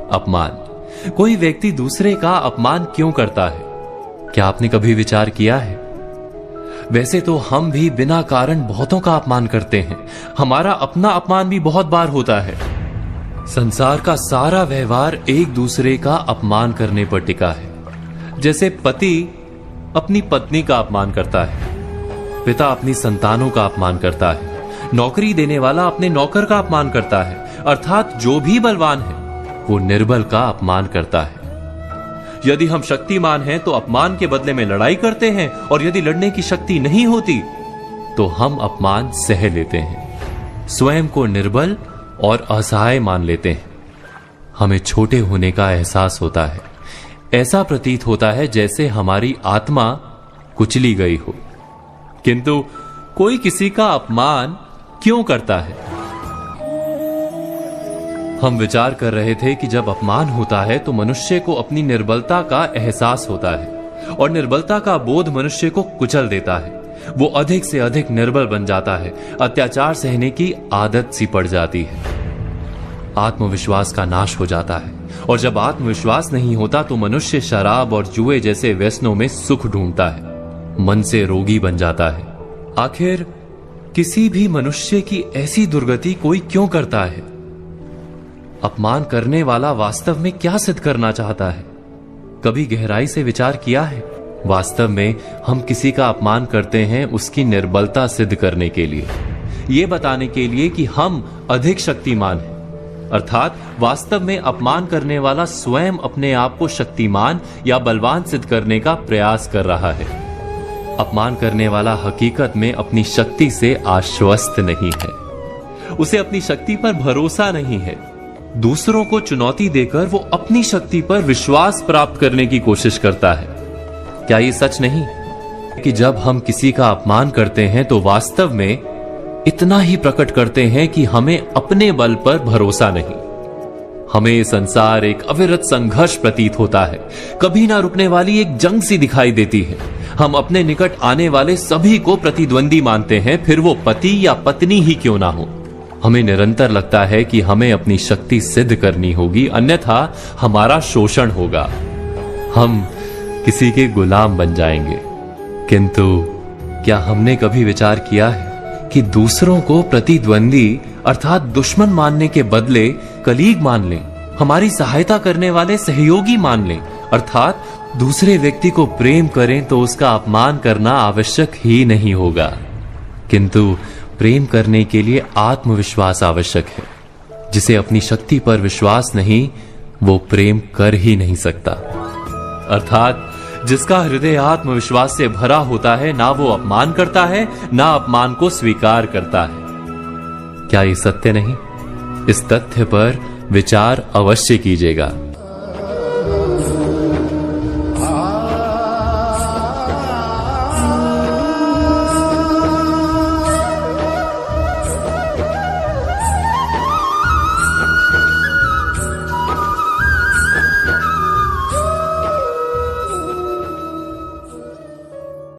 अपमान। कोई व्यक्ति दूसरे का अपमान क्यों करता है? क्या आपने कभी विचार किया है? वैसे तो हम भी बिना कारण बहुतों का अपमान करते हैं। हमारा अपना अपमान भी बहुत बार होता है। संसार का सारा व्यवहार एक दूसरे का अपमान करने पर टिका है। जैसे पति अपनी पत्नी का अपमान करता है, पिता अपनी संतानों का अपमान करता है, नौकरी देने वाला अपने नौकर का अपमान करता है, अर्थात जो भी बलवान है वो निर्बल का अपमान करता है। यदि हम शक्तिमान हैं तो अपमान के बदले में लड़ाई करते हैं, और यदि लड़ने की शक्ति नहीं होती तो हम अपमान सह लेते हैं, स्वयं को निर्बल और असहाय मान लेते हैं। हमें छोटे होने का एहसास होता है। ऐसा प्रतीत होता है जैसे हमारी आत्मा कुचली गई हो। किंतु कोई किसी का अपमान क्यों करता है? हम विचार कर रहे थे कि जब अपमान होता है तो मनुष्य को अपनी निर्बलता का एहसास होता है, और निर्बलता का बोध मनुष्य को कुचल देता है। वो अधिक से अधिक निर्बल बन जाता है, अत्याचार सहने की आदत सी पड़ जाती है, आत्मविश्वास का नाश हो जाता है। और जब आत्मविश्वास नहीं होता तो मनुष्य शराब और जुए जैसे व्यसनों में सुख ढूंढता है, मन से रोगी बन जाता है। आखिर किसी भी मनुष्य की ऐसी दुर्गति कोई क्यों करता है? अपमान करने वाला वास्तव में क्या सिद्ध करना चाहता है? कभी गहराई से विचार किया है? वास्तव में हम किसी का अपमान करते हैं उसकी निर्बलता सिद्ध करने के लिए, यह बताने के लिए कि हम अधिक शक्तिमान हैं। अर्थात वास्तव में अपमान करने वाला स्वयं अपने आप को शक्तिमान या बलवान सिद्ध करने का प्रयास कर रहा है। अपमान करने वाला हकीकत में अपनी शक्ति से आश्वस्त नहीं है, उसे अपनी शक्ति पर भरोसा नहीं है। दूसरों को चुनौती देकर वो अपनी शक्ति पर विश्वास प्राप्त करने की कोशिश करता है। क्या ये सच नहीं कि जब हम किसी का अपमान करते हैं तो वास्तव में इतना ही प्रकट करते हैं कि हमें अपने बल पर भरोसा नहीं? हमें ये संसार एक अविरत संघर्ष प्रतीत होता है, कभी ना रुकने वाली एक जंग सी दिखाई देती है। हम अपने निकट आने वाले सभी को प्रतिद्वंदी मानते हैं, फिर वो पति या पत्नी ही क्यों ना हो। हमें निरंतर लगता है कि हमें अपनी शक्ति सिद्ध करनी होगी, अन्यथा हमारा शोषण होगा, हम किसी के गुलाम बन जाएंगे। किंतु क्या हमने कभी विचार किया है कि दूसरों को प्रतिद्वंदी अर्थात दुश्मन मानने के बदले कलीग मान लें, हमारी सहायता करने वाले सहयोगी मान लें, अर्थात दूसरे व्यक्ति को प्रेम करें तो उसका अपमान करना आवश्यक ही नहीं होगा। किंतु प्रेम करने के लिए आत्मविश्वास आवश्यक है। जिसे अपनी शक्ति पर विश्वास नहीं, वो प्रेम कर ही नहीं सकता। अर्थात जिसका हृदय आत्मविश्वास से भरा होता है, ना वो अपमान करता है, ना अपमान को स्वीकार करता है। क्या ये सत्य नहीं? इस तथ्य पर विचार अवश्य कीजिएगा।